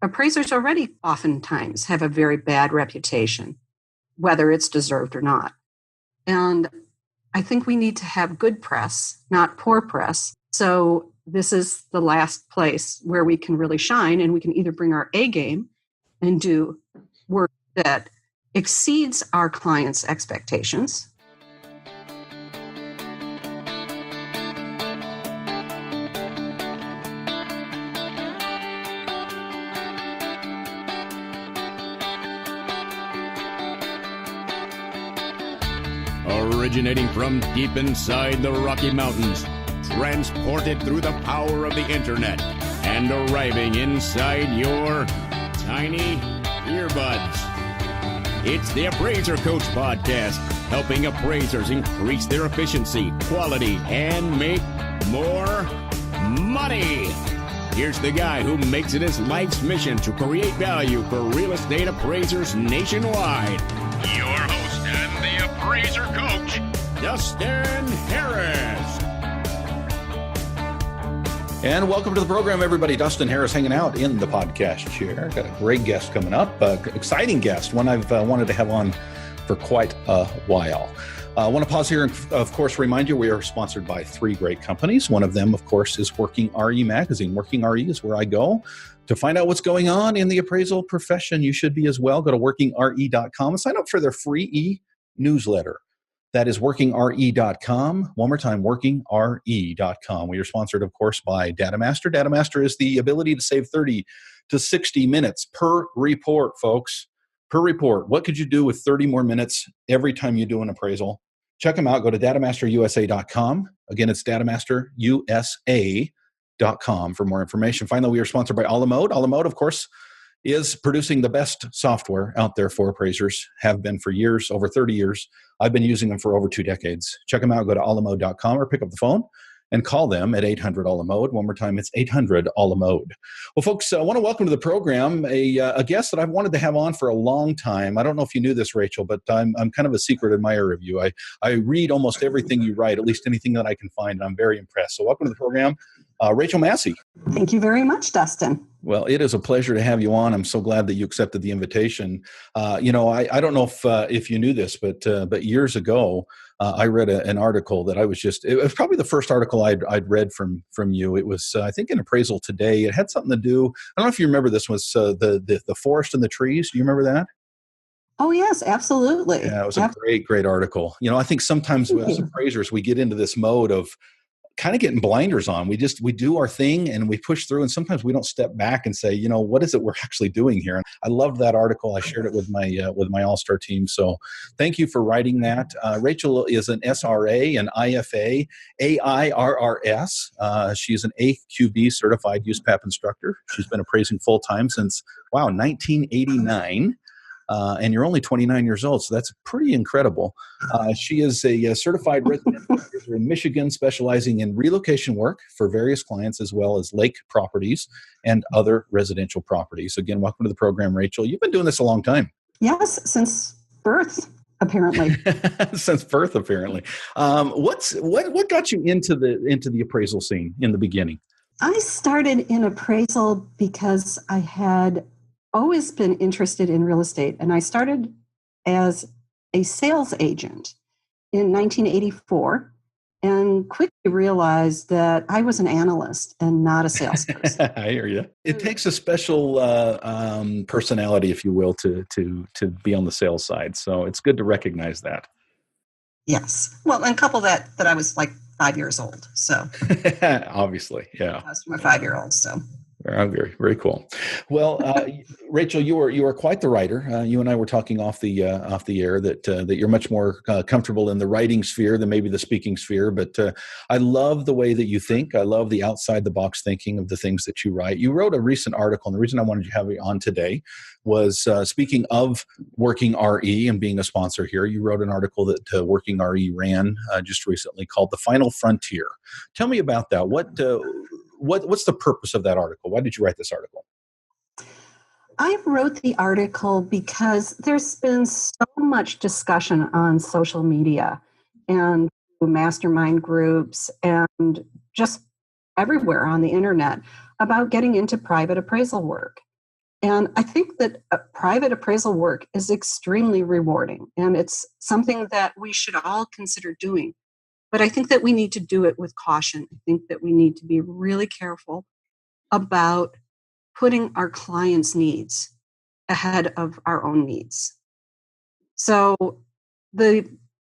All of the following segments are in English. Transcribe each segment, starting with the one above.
appraisers already oftentimes have a very bad reputation, whether it's deserved or not. And I think we need to have good press, not poor press. So this is the last place where we can really shine, and we can either bring our A game and do work that exceeds our clients' expectations. Originating from deep inside the Rocky Mountains, transported through the power of the internet, and arriving inside your tiny earbuds. It's the Appraiser Coach Podcast, helping appraisers increase their efficiency, quality, and make more money. Here's the guy who makes it his life's mission to create value for real estate appraisers nationwide. Your host and the Appraiser Coach, Dustin Harris. And welcome to the program, everybody. Dustin Harris hanging out in the podcast chair. Got a great guest coming up, exciting guest, one I've wanted to have on for quite a while. I want to pause here and, of course, remind you we are sponsored by three great companies. One of them, of course, is Working RE Magazine. Working RE is where I go to find out what's going on in the appraisal profession. You should be as well. Go to workingre.com and sign up for their free e-newsletter. That is workingre.com. One more time, workingre.com. We are sponsored, of course, by DataMaster. DataMaster is the ability to save 30 to 60 minutes per report, folks. Per report. What could you do with 30 more minutes every time you do an appraisal? Check them out. Go to datamasterusa.com. Again, it's datamasterusa.com for more information. Finally, we are sponsored by Alamode. Alamode, of course, is producing the best software out there for appraisers, have been for years, over 30 years. I've been using them for over 2 decades. Check them out. Go to alamode.com or pick up the phone and call them at 800-ALAMODE. One more time, it's 800-ALAMODE. Well, folks, I want to welcome to the program a guest that I've wanted to have on for a long time. I don't know if you knew this, Rachel, but I'm kind of a secret admirer of you. I read almost everything you write, at least anything that I can find, and I'm very impressed. So welcome to the program, Rachel Massey. Thank you very much, Dustin. Well, it is a pleasure to have you on. I'm so glad that you accepted the invitation. I don't know if you knew this, but years ago, I read an article that it was probably the first article I'd read from you. It was, I think, in Appraisal Today. It had something to do, I don't know if you remember this, was the forest and the trees. Do you remember that? Oh, yes, absolutely. Yeah, it was a great article. I think sometimes as appraisers, we get into this mode of kind of getting blinders on. We do our thing and we push through, and sometimes we don't step back and say, what is it we're actually doing here? And I loved that article. I shared it with my all-star team. So thank you for writing that. Rachel is an SRA, an IFA, AIRRS. She's an AQB certified USPAP instructor. She's been appraising full-time since, 1989. And you're only 29 years old, so that's pretty incredible. She is a certified resident appraiser in Michigan, specializing in relocation work for various clients, as well as lake properties and other residential properties. Again, welcome to the program, Rachel. You've been doing this a long time. Yes, since birth, apparently. Since birth, apparently. What got you into the appraisal scene in the beginning? I started in appraisal because I had always been interested in real estate, and I started as a sales agent in 1984 and quickly realized that I was an analyst and not a salesperson. I hear you. It takes a special personality, if you will, to be on the sales side. So it's good to recognize that. Yes. Well, and couple that I was like 5 years old. So obviously, yeah. I was my 5-year-old. So. Very, very cool. Well, Rachel, you are quite the writer. You and I were talking off the air that you're much more comfortable in the writing sphere than maybe the speaking sphere. But I love the way that you think. I love the outside the box thinking of the things that you write. You wrote a recent article, and the reason I wanted to have you on today was speaking of Working RE and being a sponsor here. You wrote an article that Working RE ran just recently called "The Final Frontier." Tell me about that. What's the purpose of that article? Why did you write this article? I wrote the article because there's been so much discussion on social media and mastermind groups and just everywhere on the internet about getting into private appraisal work. And I think that private appraisal work is extremely rewarding, and it's something that we should all consider doing. But I think that we need to do it with caution. I think that we need to be really careful about putting our clients' needs ahead of our own needs. So the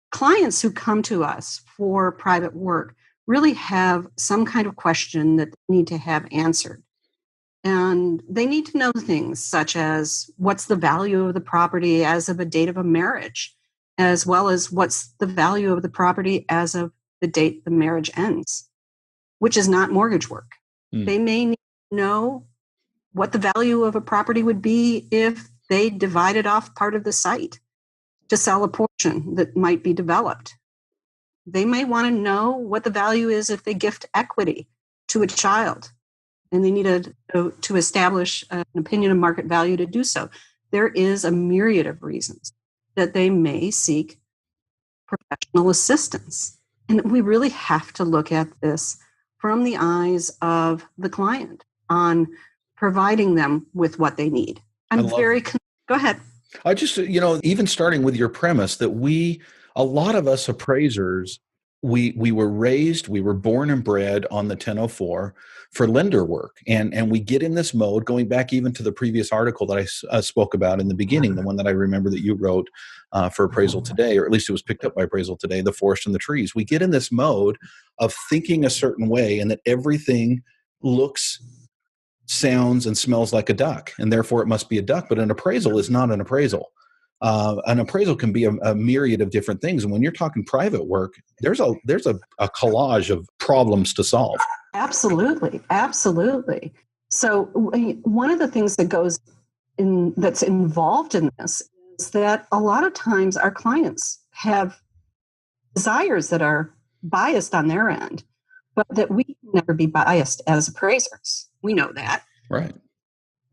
clients who come to us for private work really have some kind of question that they need to have answered. And they need to know things such as what's the value of the property as of a date of a marriage, as well as what's the value of the property as of the date the marriage ends, which is not mortgage work. They may need to know what the value of a property would be if they divided off part of the site to sell a portion that might be developed. They may want to know what the value is if they gift equity to a child, and they need to establish an opinion of market value to do so. There is a myriad of reasons that they may seek professional assistance. And we really have to look at this from the eyes of the client on providing them with what they need. Go ahead. I just, even starting with your premise that a lot of us appraisers, we were born and bred on the 1004 for lender work. And we get in this mode, going back even to the previous article that I spoke about in the beginning, the one that I remember that you wrote for Appraisal Today, or at least it was picked up by Appraisal Today, The Forest and the Trees. We get in this mode of thinking a certain way and that everything looks, sounds, and smells like a duck, and therefore it must be a duck. But an appraisal is not an appraisal. An appraisal can be a myriad of different things. And when you're talking private work, there's a collage of problems to solve. Absolutely. Absolutely. So one of the things that's involved in this is that a lot of times our clients have desires that are biased on their end, but that we can never be biased as appraisers. We know that. Right.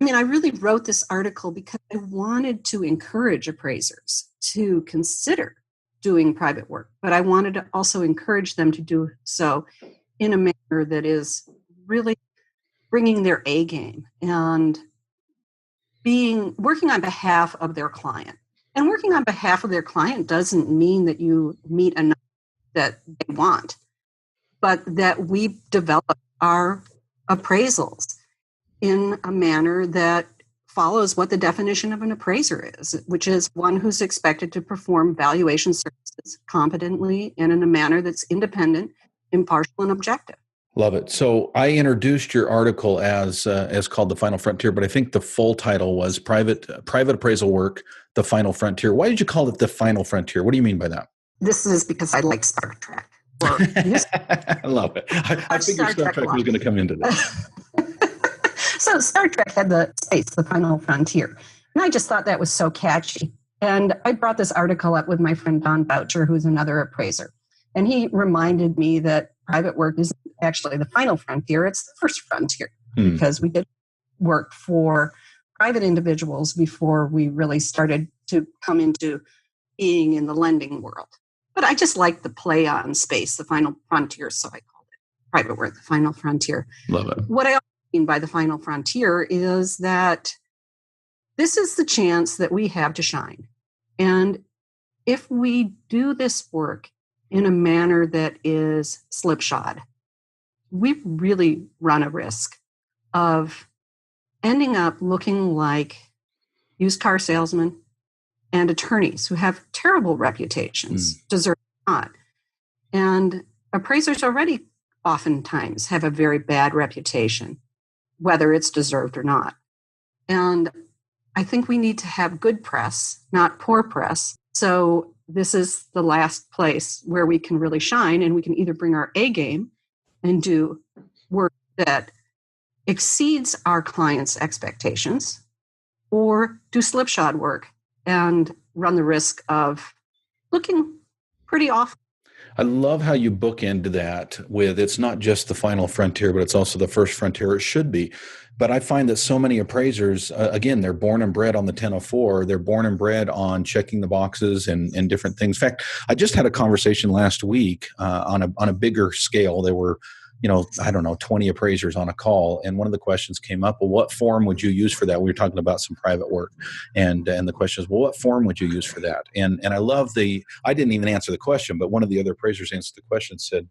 I mean, I really wrote this article because I wanted to encourage appraisers to consider doing private work, but I wanted to also encourage them to do so in a manner that is really bringing their A game and working on behalf of their client. And working on behalf of their client doesn't mean that you meet a number that they want, but that we develop our appraisals in a manner that follows what the definition of an appraiser is, which is one who's expected to perform valuation services competently and in a manner that's independent, impartial, and objective. Love it. So I introduced your article as called The Final Frontier, but I think the full title was Private Appraisal Work, The Final Frontier. Why did you call it The Final Frontier? What do you mean by that? This is because I like Star Trek. I love it. I figured Star Trek was going to come into this. So Star Trek had the space, The Final Frontier. And I just thought that was so catchy. And I brought this article up with my friend Don Boucher, who's another appraiser. And he reminded me that private work isn't actually the final frontier, it's the first frontier. Because we did work for private individuals before we really started to come into being in the lending world. But I just like the play on space, the final frontier, so I called it private work, the final frontier. Love it. What I mean by the final frontier is that this is the chance that we have to shine. And if we do this work in a manner that is slipshod, we really run a risk of ending up looking like used car salesmen and attorneys who have terrible reputations, deserve not. And appraisers already oftentimes have a very bad reputation, whether it's deserved or not. And I think we need to have good press, not poor press. So this is the last place where we can really shine, and we can either bring our A game and do work that exceeds our clients' expectations, or do slipshod work and run the risk of looking pretty awful. I love how you bookend that with it's not just the final frontier, but it's also the first frontier. It should be. But I find that so many appraisers, again, they're born and bred on the 1004. They're born and bred on checking the boxes and different things. In fact, I just had a conversation last week on a bigger scale. There were I don't know, 20 appraisers on a call. And one of the questions came up, well, what form would you use for that? We were talking about some private work. And the question is, well, what form would you use for that? And I love I didn't even answer the question, but one of the other appraisers answered the question, said,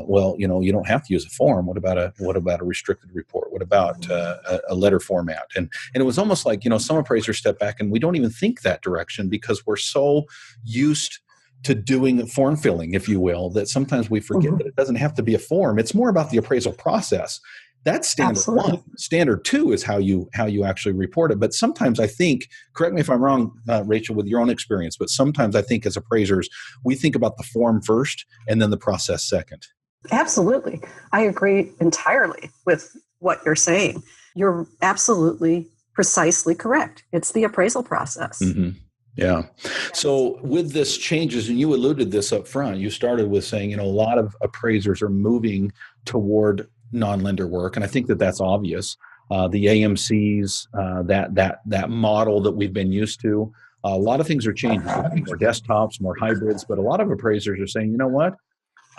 well, you don't have to use a form. What about a restricted report? What about a letter format? And it was almost like, some appraisers step back and we don't even think that direction because we're so used to doing form filling, if you will, that sometimes we forget that it doesn't have to be a form. It's more about the appraisal process. That's standard Absolutely. one. Standard two is how you actually report it. But sometimes I think, correct me if I'm wrong, Rachel, with your own experience, but sometimes I think as appraisers, we think about the form first and then the process second. Absolutely. I agree entirely with what you're saying. You're absolutely precisely correct. It's the appraisal process. Mm-hmm. Yeah. So with this changes, and you alluded this up front, you started with saying, a lot of appraisers are moving toward non-lender work. And I think that that's obvious. The AMCs, that model that we've been used to, a lot of things are changing. More desktops, more hybrids, but a lot of appraisers are saying, you know what?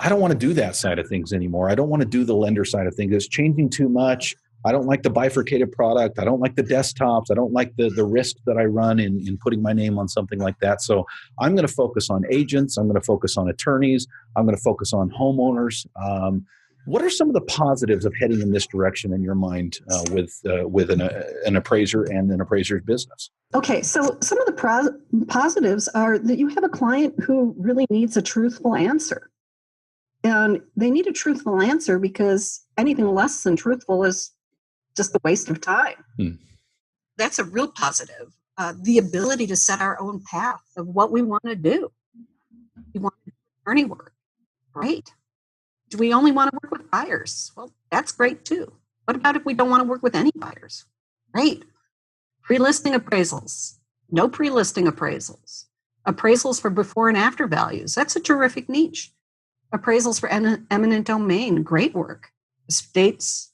I don't want to do that side of things anymore. I don't want to do the lender side of things. It's changing too much. I don't like the bifurcated product. I don't like the desktops. I don't like the risk that I run in putting my name on something like that. So I'm going to focus on agents. I'm going to focus on attorneys. I'm going to focus on homeowners. What are some of the positives of heading in this direction in your mind with an appraiser and an appraiser's business? Okay, so some of the positives are that you have a client who really needs a truthful answer. And they need a truthful answer because anything less than truthful is just a waste of time. That's a real positive. The ability to set our own path of what we want to do. We want to do attorney work. Great. Do we only want to work with buyers? Well, that's great too. What about if we don't want to work with any buyers? Great. Pre-listing appraisals. No pre-listing appraisals. Appraisals for before and after values. That's a terrific niche. Appraisals for eminent domain. Great work. Estates.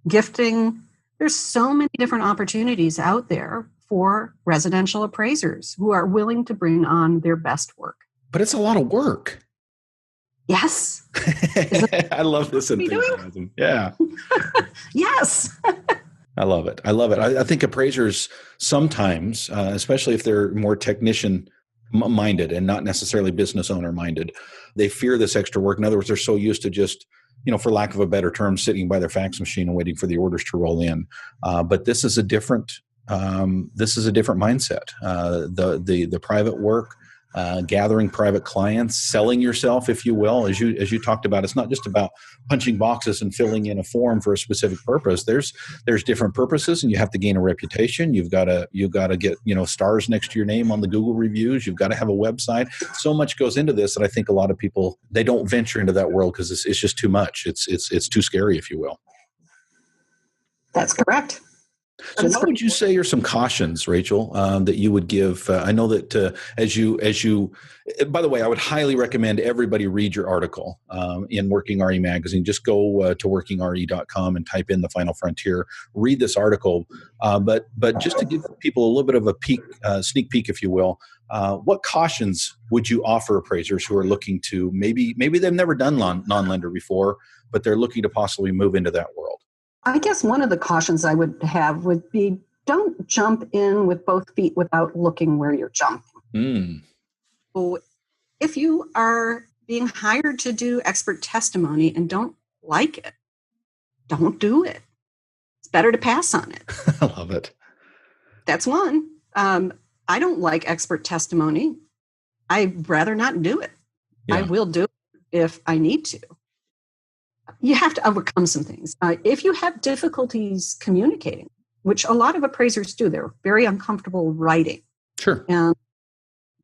Gifting. There's so many different opportunities out there for residential appraisers who are willing to bring on their best work. But it's a lot of work. Yes. I love this enthusiasm. Yeah. Yes. I love it. I think appraisers sometimes, especially if they're more technician minded and not necessarily business owner minded, they fear this extra work. In other words, they're so used to just, for lack of a better term, sitting by their fax machine and waiting for the orders to roll in. But this is a different mindset. The private work, gathering private clients, selling yourself, if you will, as you talked about. It's not just about punching boxes and filling in a form for a specific purpose. There's different purposes, and you have to gain a reputation. You've got to get stars next to your name on the Google reviews. You've got to have a website. So much goes into this that I think a lot of people, they don't venture into that world because it's just too much. It's too scary, if you will. That's correct. So what would you say are some cautions, Rachel, that you would give? I know that as you, by the way, I would highly recommend everybody read your article in Working RE Magazine. Just go to workingre.com and type in The Final Frontier. Read this article. But just to give people a little bit of a sneak peek, if you will, what cautions would you offer appraisers who are looking to maybe they've never done non-lender before, but they're looking to possibly move into that world? I guess one of the cautions I would have would be don't jump in with both feet without looking where you're jumping. So if you are being hired to do expert testimony and don't like it, don't do it. It's better to pass on it. I love it. That's one. I don't like expert testimony. I'd rather not do it. Yeah. I will do it if I need to. You have to overcome some things. If you have difficulties communicating, which a lot of appraisers do, they're very uncomfortable writing. Sure. And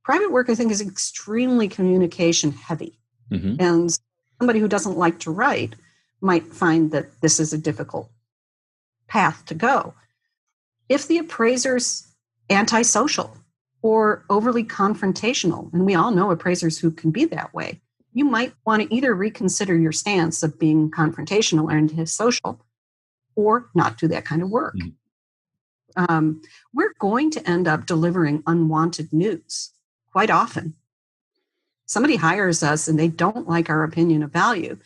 private work, I think, is extremely communication heavy. Mm-hmm. And somebody who doesn't like to write might find that this is a difficult path to go. If the appraiser's antisocial or overly confrontational, and we all know appraisers who can be that way, you might want to either reconsider your stance of being confrontational or antisocial or not do that kind of work. Mm-hmm. We're going to end up delivering unwanted news quite often. Somebody hires us and they don't like our opinion of value.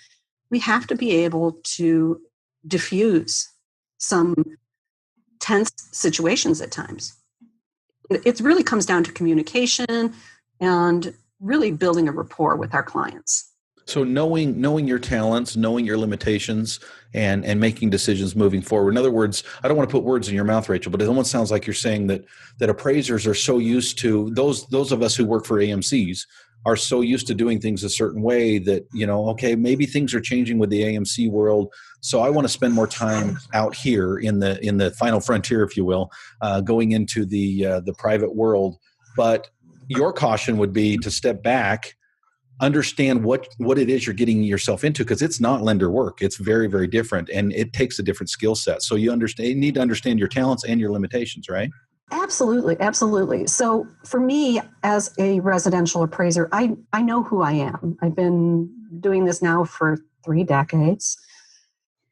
we have to be able to diffuse some tense situations at times. It really comes down to communication and really building a rapport with our clients. So knowing your talents, knowing your limitations, and making decisions moving forward. In other words, I don't want to put words in your mouth, Rachel, but it almost sounds like you're saying that appraisers are so used to, those of us who work for AMCs are so used to doing things a certain way that, okay, maybe things are changing with the AMC world, so I want to spend more time out here in the final frontier, if you will, going into the private world. But your caution would be to step back, understand what it is you're getting yourself into, because it's not lender work. It's very, very different, and it takes a different skill set. So you need to understand your talents and your limitations, right? Absolutely, absolutely. So for me, as a residential appraiser, I know who I am. I've been doing this now for 3 decades.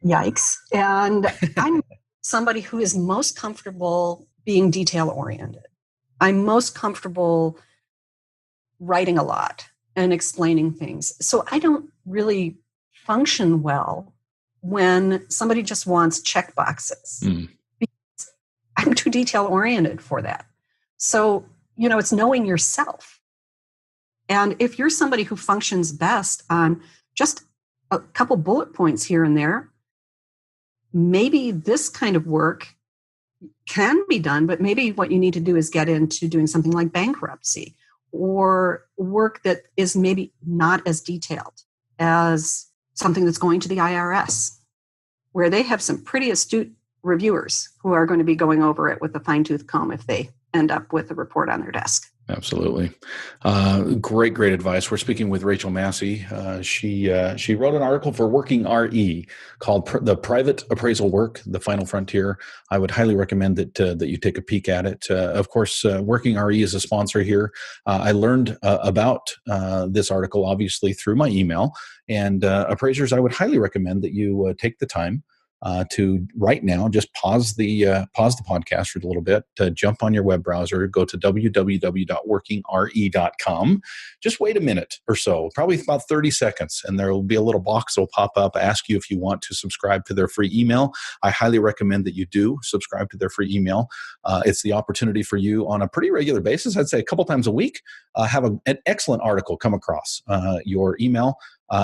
Yikes. And I'm somebody who is most comfortable being detail-oriented. I'm most comfortable writing a lot and explaining things. So I don't really function well when somebody just wants check boxes. Because I'm too detail-oriented for that. So, it's knowing yourself. And if you're somebody who functions best on just a couple bullet points here and there, maybe this kind of work can be done, but maybe what you need to do is get into doing something like bankruptcy, or work that is maybe not as detailed as something that's going to the IRS, where they have some pretty astute reviewers who are going to be going over it with a fine-tooth comb if they end up with a report on their desk. Absolutely. Great advice. We're speaking with Rachel Massey. She wrote an article for Working RE called The Private Appraisal Work, The Final Frontier. I would highly recommend that you take a peek at it. Of course, Working RE is a sponsor here. I learned about this article, obviously, through my email. And appraisers, I would highly recommend that you take the time to right now just pause the podcast for a little bit, to jump on your web browser, go to www.workingre.com. Just wait a minute or so, probably about 30 seconds, and there will be a little box that will pop up, ask you if you want to subscribe to their free email. I highly recommend that you do subscribe to their free email. It's the opportunity for you on a pretty regular basis, I'd say a couple times a week, have an excellent article come across your email.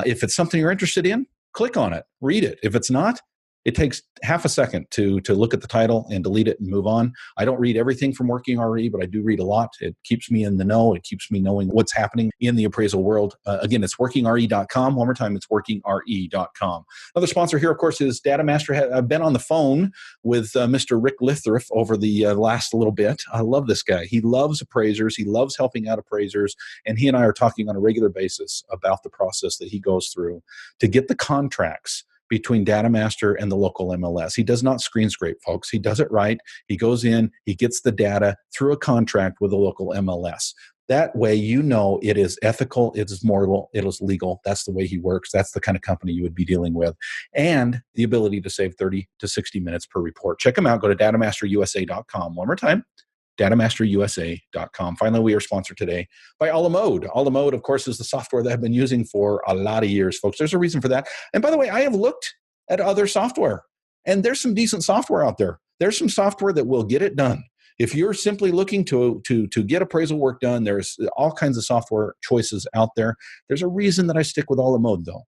If it's something you're interested in, click on it, read it. If it's not, it takes half a second to look at the title and delete it and move on. I don't read everything from Working RE, but I do read a lot. It keeps me in the know. It keeps me knowing what's happening in the appraisal world. Again, it's workingre.com. One more time, it's workingre.com. Another sponsor here, of course, is DataMaster. I've been on the phone with Mr. Rick Lithriff over the last little bit. I love this guy. He loves appraisers. He loves helping out appraisers. And he and I are talking on a regular basis about the process that he goes through to get the contracts between DataMaster and the local MLS. He does not screen scrape, folks. He does it right. He goes in, he gets the data through a contract with the local MLS. That way, it is ethical, it is moral, it is legal. That's the way he works. That's the kind of company you would be dealing with. And the ability to save 30 to 60 minutes per report. Check him out. Go to datamasterusa.com. One more time, datamasterusa.com. Finally, we are sponsored today by Alamode. Alamode, of course, is the software that I've been using for a lot of years, folks. There's a reason for that. And by the way, I have looked at other software, and there's some decent software out there. There's some software that will get it done. If you're simply looking to get appraisal work done, there's all kinds of software choices out there. There's a reason that I stick with Alamode, though.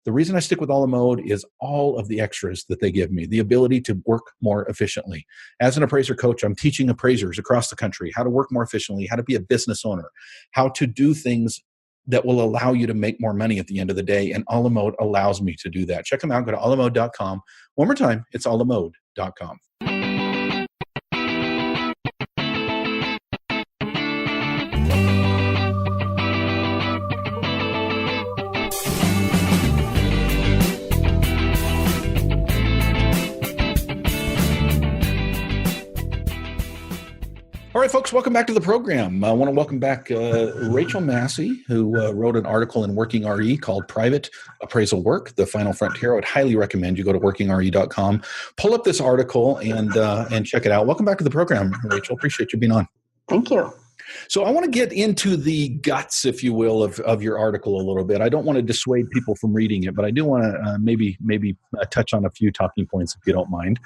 The reason I stick with Alamode is all of the extras that they give me, the ability to work more efficiently. As an appraiser coach, I'm teaching appraisers across the country how to work more efficiently, how to be a business owner, how to do things that will allow you to make more money at the end of the day. And Alamode allows me to do that. Check them out. Go to alamode.com. One more time, it's alamode.com. All right, folks, welcome back to the program. I want to welcome back Rachel Massey, who wrote an article in Working RE called Private Appraisal Work, The Final Frontier. I would highly recommend you go to workingre.com, pull up this article, and check it out. Welcome back to the program, Rachel. Appreciate you being on. Thank you. So I want to get into the guts, if you will, of your article a little bit. I don't want to dissuade people from reading it, but I do want to maybe touch on a few talking points, if you don't mind.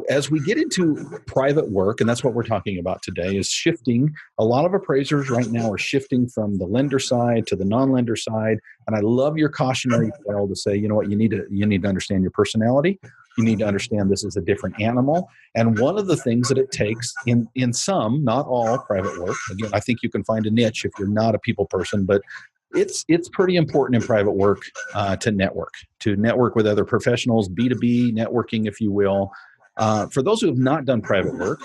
As we get into private work, and that's what we're talking about today, is shifting. A lot of appraisers right now are shifting from the lender side to the non-lender side. And I love your cautionary tale to say, you know what, you need to understand your personality. You need to understand this is a different animal. And one of the things that it takes in some, not all, private work, again, I think you can find a niche if you're not a people person, but it's pretty important in private work to network with other professionals, B2B networking, if you will. For those who have not done private work,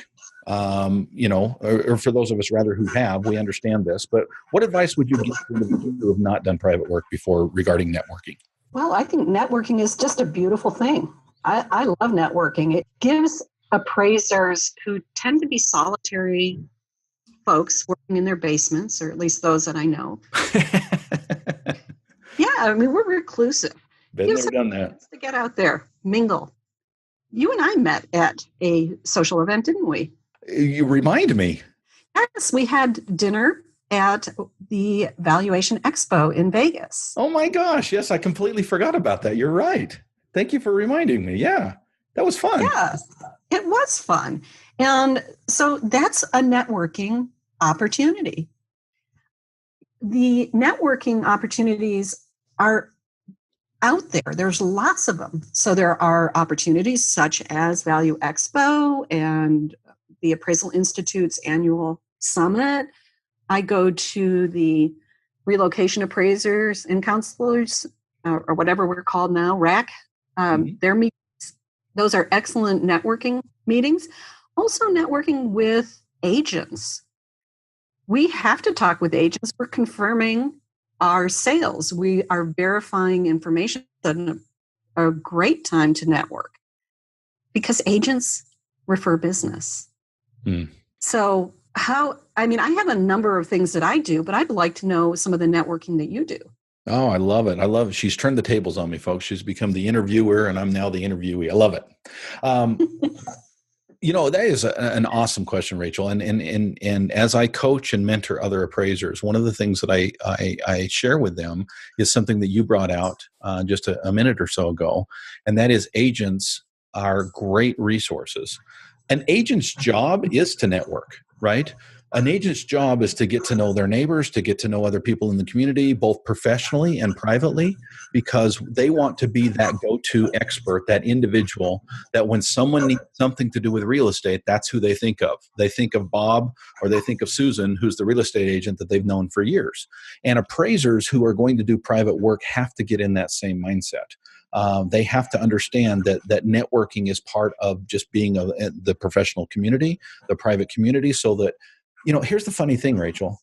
or for those of us rather who have, we understand this. But what advice would you give to individuals who have not done private work before regarding networking? Well, I think networking is just a beautiful thing. I love networking. It gives appraisers who tend to be solitary folks working in their basements, or at least those that I know. Yeah, I mean, we're reclusive. Been there, done that. To get out there, mingle. You and I met at a social event, didn't we? You remind me. Yes, we had dinner at the Valuation Expo in Vegas. Oh my gosh, yes, I completely forgot about that. You're right. Thank you for reminding me. Yeah, that was fun. Yes, it was fun. And so that's a networking opportunity. The networking opportunities are out there. There's lots of them. So there are opportunities such as Value Expo and the Appraisal Institute's annual summit. I go to the Relocation Appraisers and Counselors, or whatever we're called now, RAC. Their meetings. Those are excellent networking meetings. Also networking with agents. We have to talk with agents. We're confirming our sales. We are verifying information. It's a great time to network because agents refer business. So I have a number of things that I do, but I'd like to know some of the networking that you do. Oh, I love it. I love it. She's turned the tables on me, folks. She's become the interviewer and I'm now the interviewee. I love it. That is an awesome question, Rachel. And as I coach and mentor other appraisers, one of the things that I share with them is something that you brought out just a minute or so ago, and that is agents are great resources. An agent's job is to network, right? An agent's job is to get to know their neighbors, to get to know other people in the community, both professionally and privately, because they want to be that go-to expert, that individual that when someone needs something to do with real estate, that's who they think of. They think of Bob or they think of Susan, who's the real estate agent that they've known for years. And appraisers who are going to do private work have to get in that same mindset. They have to understand that networking is part of just being the professional community, the private community, so that here's the funny thing, Rachel.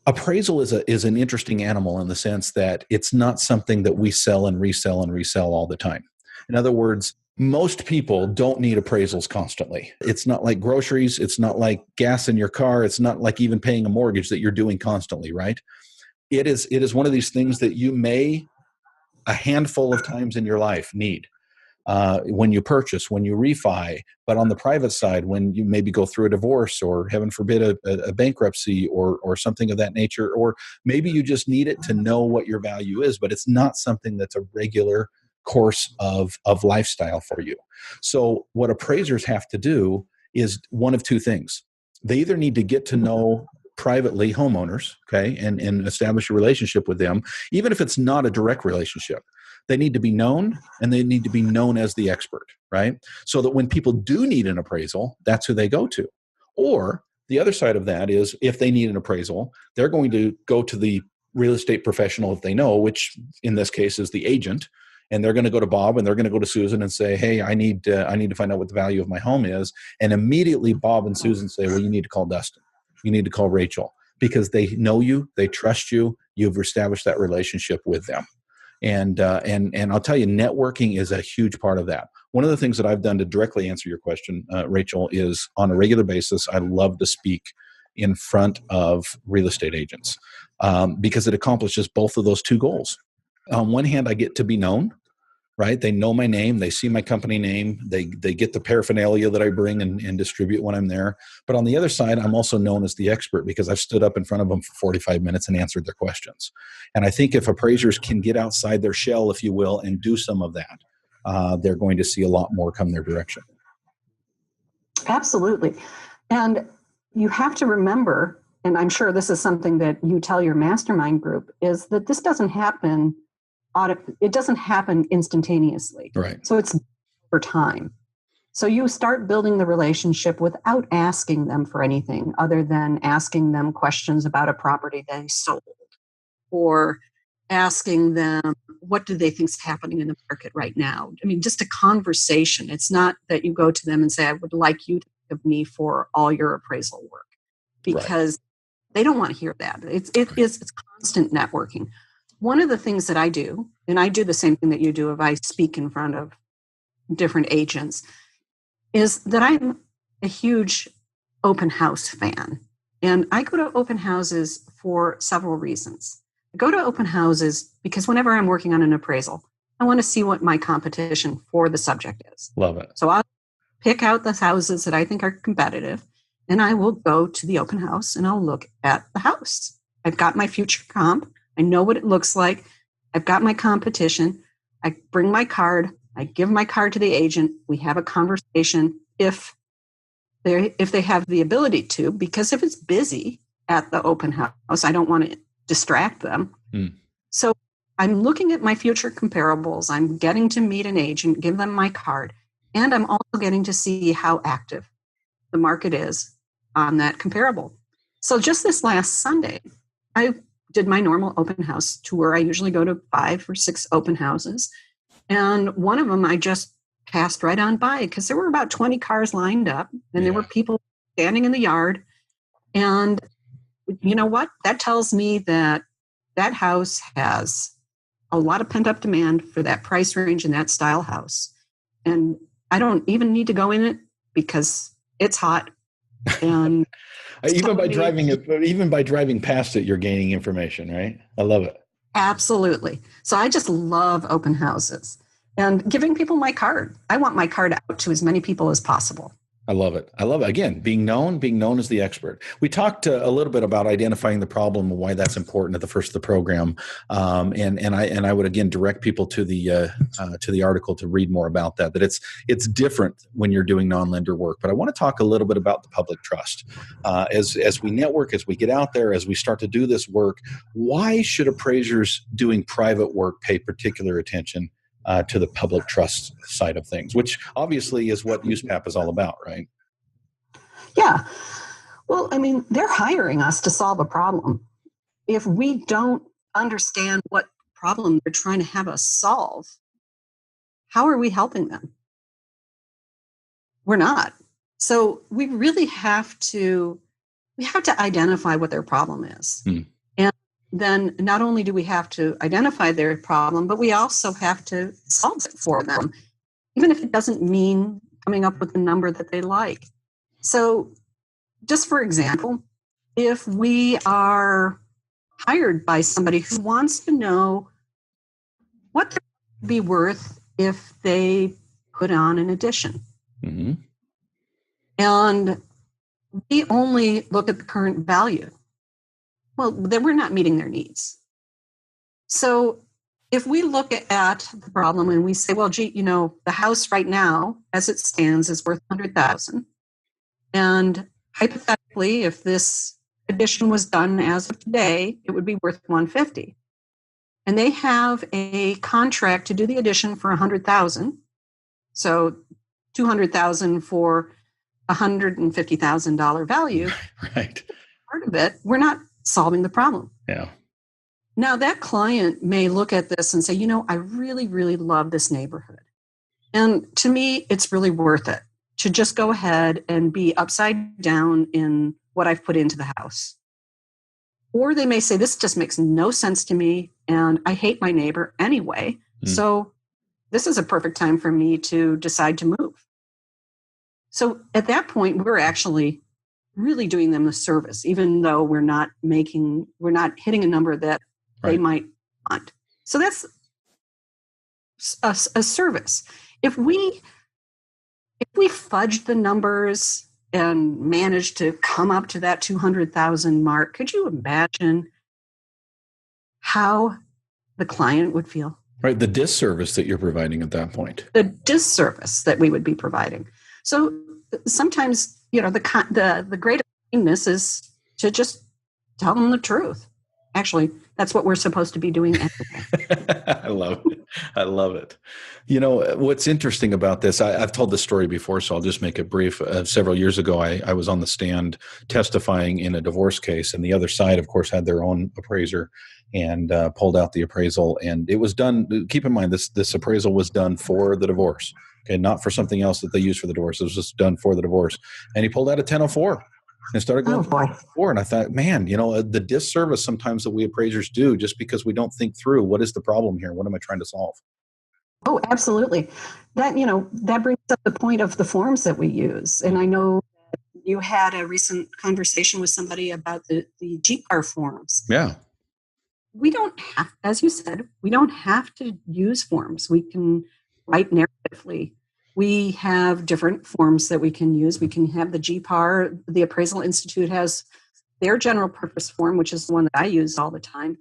Appraisal is an interesting animal in the sense that it's not something that we sell and resell and resell all the time. In other words, most people don't need appraisals constantly. It's not like groceries. It's not like gas in your car. It's not like even paying a mortgage that you're doing constantly, right? It is one of these things that you may a handful of times in your life need. When you purchase, when you refi, but on the private side, when you maybe go through a divorce or heaven forbid a bankruptcy or something of that nature, or maybe you just need it to know what your value is, but it's not something that's a regular course of lifestyle for you. So what appraisers have to do is one of two things. They either need to get to know privately homeowners, okay, and establish a relationship with them, even if it's not a direct relationship. They need to be known, and they need to be known as the expert, right? So that when people do need an appraisal, that's who they go to. Or the other side of that is if they need an appraisal, they're going to go to the real estate professional if they know, which in this case is the agent, and they're going to go to Bob and they're going to go to Susan and say, hey, I need to find out what the value of my home is. And immediately Bob and Susan say, well, you need to call Dustin. You need to call Rachel, because they know you, they trust you, you've established that relationship with them. And I'll tell you, networking is a huge part of that. One of the things that I've done to directly answer your question, Rachel, is on a regular basis, I love to speak in front of real estate agents because it accomplishes both of those two goals. On one hand, I get to be known. right? They know my name. They see my company name. They get the paraphernalia that I bring and distribute when I'm there. But on the other side, I'm also known as the expert because I've stood up in front of them for 45 minutes and answered their questions. And I think if appraisers can get outside their shell, if you will, and do some of that, they're going to see a lot more come their direction. Absolutely. And you have to remember, and I'm sure this is something that you tell your mastermind group, is that this doesn't happen. It doesn't happen instantaneously. Right. So it's over time. So you start building the relationship without asking them for anything other than asking them questions about a property they sold, or asking them, what do they think is happening in the market right now? I mean, just a conversation. It's not that you go to them and say, I would like you to give me for all your appraisal work, because they don't want to hear that. It's constant networking. One of the things that I do, and I do the same thing that you do if I speak in front of different agents, is that I'm a huge open house fan. And I go to open houses for several reasons. I go to open houses because whenever I'm working on an appraisal, I want to see what my competition for the subject is. Love it. So I'll pick out the houses that I think are competitive, and I will go to the open house and I'll look at the house. I've got my future comp. I know what it looks like. I've got my competition. I bring my card. I give my card to the agent. We have a conversation if they have the ability to, because if it's busy at the open house, I don't want to distract them. So I'm looking at my future comparables. I'm getting to meet an agent, give them my card, and I'm also getting to see how active the market is on that comparable. So just this last Sunday, I did my normal open house tour. I usually go to 5 or 6 open houses. And one of them I just passed right on by because there were about 20 cars lined up and there were people standing in the yard. And you know what? That tells me that that house has a lot of pent up demand for that price range and that style house. And I don't even need to go in it because it's hot. And even by driving past it, you're gaining information, right? I love it. Absolutely. So I just love open houses and giving people my card. I want my card out to as many people as possible. I love it. I love it. Again, being known as the expert. We talked a little bit about identifying the problem and why that's important at the first of the program. And I would again direct people to the article to read more about that. That it's different when you're doing non-lender work. But I want to talk a little bit about the public trust. As we network, as we get out there, as we start to do this work, why should appraisers doing private work pay particular attention to the public trust side of things, which obviously is what USPAP is all about, right? Yeah. Well, I mean, they're hiring us to solve a problem. If we don't understand what problem they're trying to have us solve, how are we helping them? We're not. So we really have to identify what their problem is. And then not only do we have to identify their problem, but we also have to solve it for them, even if it doesn't mean coming up with a number that they like. So just for example, if we are hired by somebody who wants to know what they're going to be worth if they put on an addition, and we only look at the current value, well, then we're not meeting their needs. So if we look at the problem and we say, well, gee, the house right now, as it stands, is worth $100,000. And hypothetically, if this addition was done as of today, it would be worth $150,000. And they have a contract to do the addition for $100,000. So $200,000 for $150,000 value. Right. Part of it, we're not solving the problem. Yeah. Now that client may look at this and say, I really, really love this neighborhood. And to me, it's really worth it to just go ahead and be upside down in what I've put into the house. Or they may say, this just makes no sense to me and I hate my neighbor anyway. So this is a perfect time for me to decide to move. So at that point, we're actually really doing them a service, even though we're not hitting a number that they might want. So a service. If we fudged the numbers and managed to come up to that 200,000 mark, could you imagine how the client would feel? Right, the disservice that you're providing at that point. The disservice that we would be providing. So sometimes, the greatest kindness is to just tell them the truth. Actually, that's what we're supposed to be doing anyway. I love it. What's interesting about this, I've told this story before, so I'll just make it brief. Several years ago, I was on the stand testifying in a divorce case, and the other side, of course, had their own appraiser and pulled out the appraisal. And it was done, keep in mind, this appraisal was done for the divorce, okay, not for something else that they used for the divorce. It was just done for the divorce. And he pulled out a 1004. And started going forward. And I thought, man, the disservice sometimes that we appraisers do just because we don't think through what is the problem here? What am I trying to solve? Oh, absolutely. That brings up the point of the forms that we use. And I know you had a recent conversation with somebody about the GPAR forms. Yeah. We don't have, as you said, we don't have to use forms. We can write narratively. We have different forms that we can use. We can have the GPAR. The Appraisal Institute has their general purpose form, which is the one that I use all the time.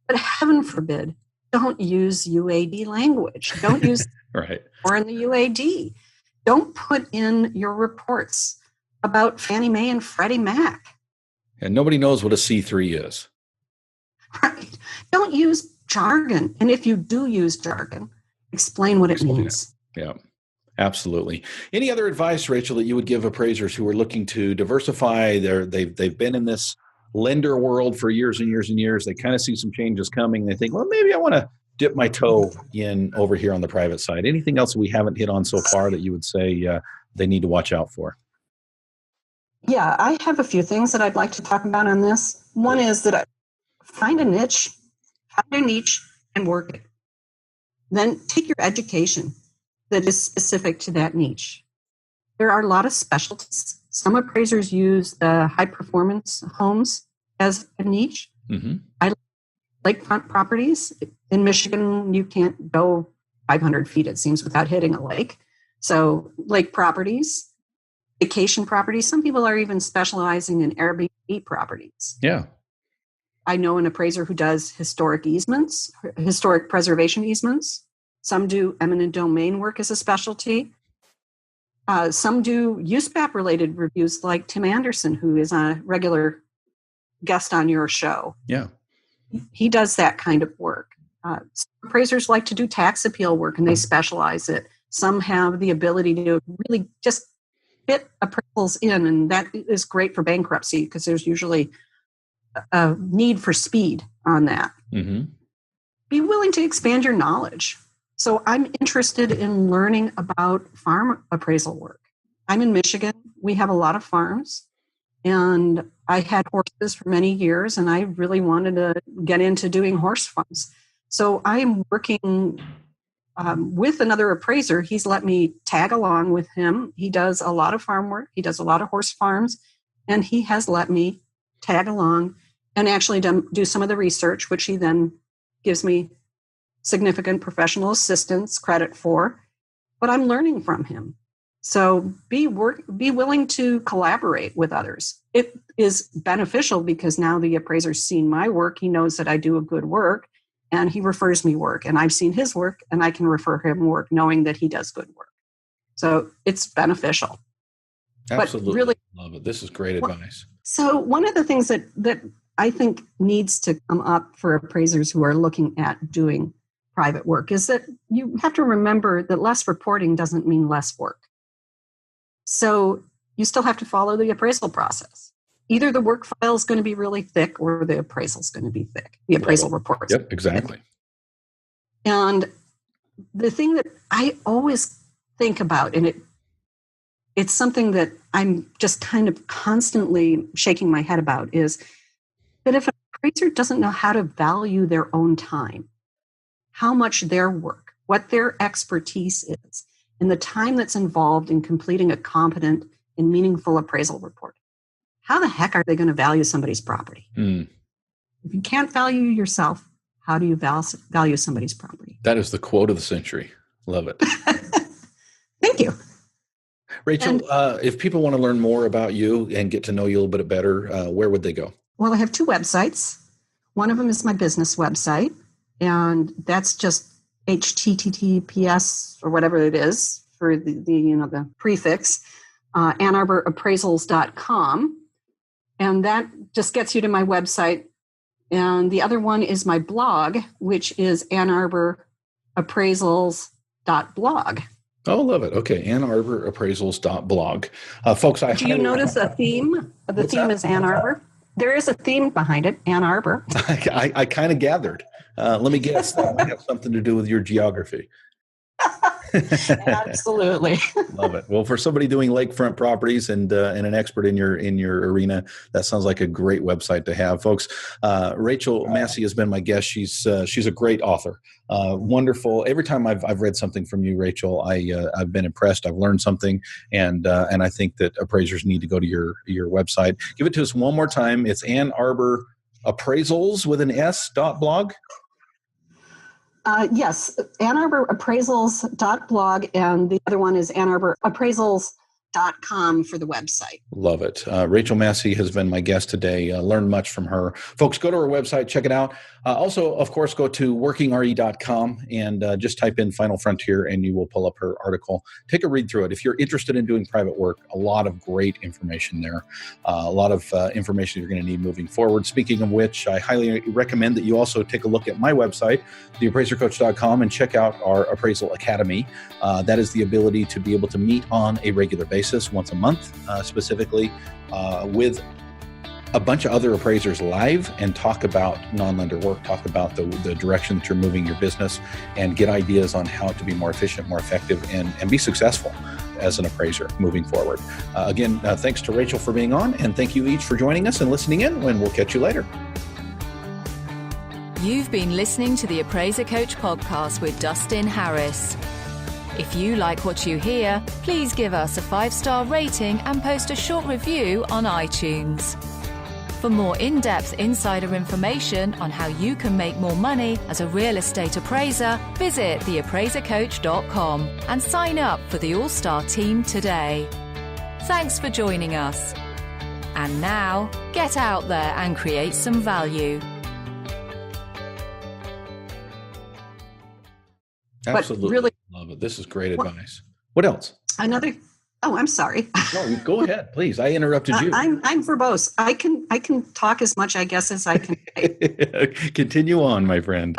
But heaven forbid, don't use UAD language. Don't use right. or in the UAD. Don't put in your reports about Fannie Mae and Freddie Mac. And nobody knows what a C3 is. Right. Don't use jargon. And if you do use jargon, explain what it means. Yeah. Absolutely. Any other advice, Rachel, that you would give appraisers who are looking to diversify? They've been in this lender world for years and years and years. They kind of see some changes coming. They think, well, maybe I want to dip my toe in over here on the private side. Anything else we haven't hit on so far that you would say they need to watch out for? Yeah, I have a few things that I'd like to talk about on this. One is that find a niche, and work it. Then take your education that is specific to that niche. There are a lot of specialties. Some appraisers use the high performance homes as a niche. Mm-hmm. I like lakefront properties. In Michigan, you can't go 500 feet, it seems, without hitting a lake. So lake properties, vacation properties. Some people are even specializing in Airbnb properties. Yeah. I know an appraiser who does historic easements, historic preservation easements. Some do eminent domain work as a specialty. Some do USPAP-related reviews like Tim Anderson, who is a regular guest on your show. Yeah. He does that kind of work. Some appraisers like to do tax appeal work, and they specialize it. Some have the ability to really just fit appraisals in, and that is great for bankruptcy because there's usually a need for speed on that. Mm-hmm. Be willing to expand your knowledge. So I'm interested in learning about farm appraisal work. I'm in Michigan. We have a lot of farms, and I had horses for many years, and I really wanted to get into doing horse farms. So I'm working with another appraiser. He's let me tag along with him. He does a lot of farm work. He does a lot of horse farms, and he has let me tag along and actually do some of the research, which he then gives me significant professional assistance credit for, but I'm learning from him. So be willing to collaborate with others. It is beneficial because now the appraiser's seen my work. He knows that I do a good work, and he refers me work. And I've seen his work, and I can refer him work knowing that he does good work. So it's beneficial. Absolutely. But really, love it. This is great advice. So one of the things that I think needs to come up for appraisers who are looking at doing private work is that you have to remember that less reporting doesn't mean less work. So you still have to follow the appraisal process. Either the work file is going to be really thick or the appraisal is going to be thick. The appraisal reports. Yep, exactly. And the thing that I always think about, and it's something that I'm just kind of constantly shaking my head about, is that if an appraiser doesn't know how to value their own time, how much their work, what their expertise is, and the time that's involved in completing a competent and meaningful appraisal report, how the heck are they going to value somebody's property? Mm. If you can't value yourself, how do you value somebody's property? That is the quote of the century. Love it. Thank you. Rachel, if people want to learn more about you and get to know you a little bit better, where would they go? Well, I have two websites. One of them is my business website, and that's just HTTPS or whatever it is for the prefix, AnnArborAppraisals.com. And that just gets you to my website. And the other one is my blog, which is AnnArborAppraisals.blog. Oh, love it. Okay, AnnArborAppraisals.blog. Folks, do you notice a theme? The theme is Ann Arbor. There is a theme behind it, Ann Arbor. I kind of gathered. Let me guess. That might have something to do with your geography. Absolutely. Love it. Well, for somebody doing lakefront properties and an expert in your arena, that sounds like a great website to have, folks. Rachel Massey has been my guest. She's a great author. Wonderful. Every time I've read something from you, Rachel, I've been impressed. I've learned something, and I think that appraisers need to go to your website. Give it to us one more time. It's Ann Arbor Appraisals with an S.blog. Yes, AnnArborAppraisals.blog, and the other one is AnnArborAppraisals.com for the website. Love it. Rachel Massey has been my guest today. Learned much from her. Folks, go to her website, check it out. Also, of course, go to workingre.com and just type in Final Frontier and you will pull up her article. Take a read through it. If you're interested in doing private work, a lot of great information there. A lot of information you're going to need moving forward. Speaking of which, I highly recommend that you also take a look at my website, theappraisercoach.com, and check out our Appraisal Academy. That is the ability to be able to meet on a regular basis, once a month, specifically with a bunch of other appraisers live and talk about non-lender work, talk about the direction that you're moving your business, and get ideas on how to be more efficient, more effective, and be successful as an appraiser moving forward. Again, thanks to Rachel for being on, and thank you each for joining us and listening in, and we'll catch you later. You've been listening to the Appraiser Coach podcast with Dustin Harris. If you like what you hear, please give us a 5-star rating and post a short review on iTunes. For more in-depth insider information on how you can make more money as a real estate appraiser, visit theappraisercoach.com and sign up for the All-Star team today. Thanks for joining us. And now, get out there and create some value. Absolutely. Really, love it. This is great advice. What else? Oh, I'm sorry. No, go ahead, please. I interrupted you. I'm verbose. I can talk as much, I guess, as I can. Continue on, my friend.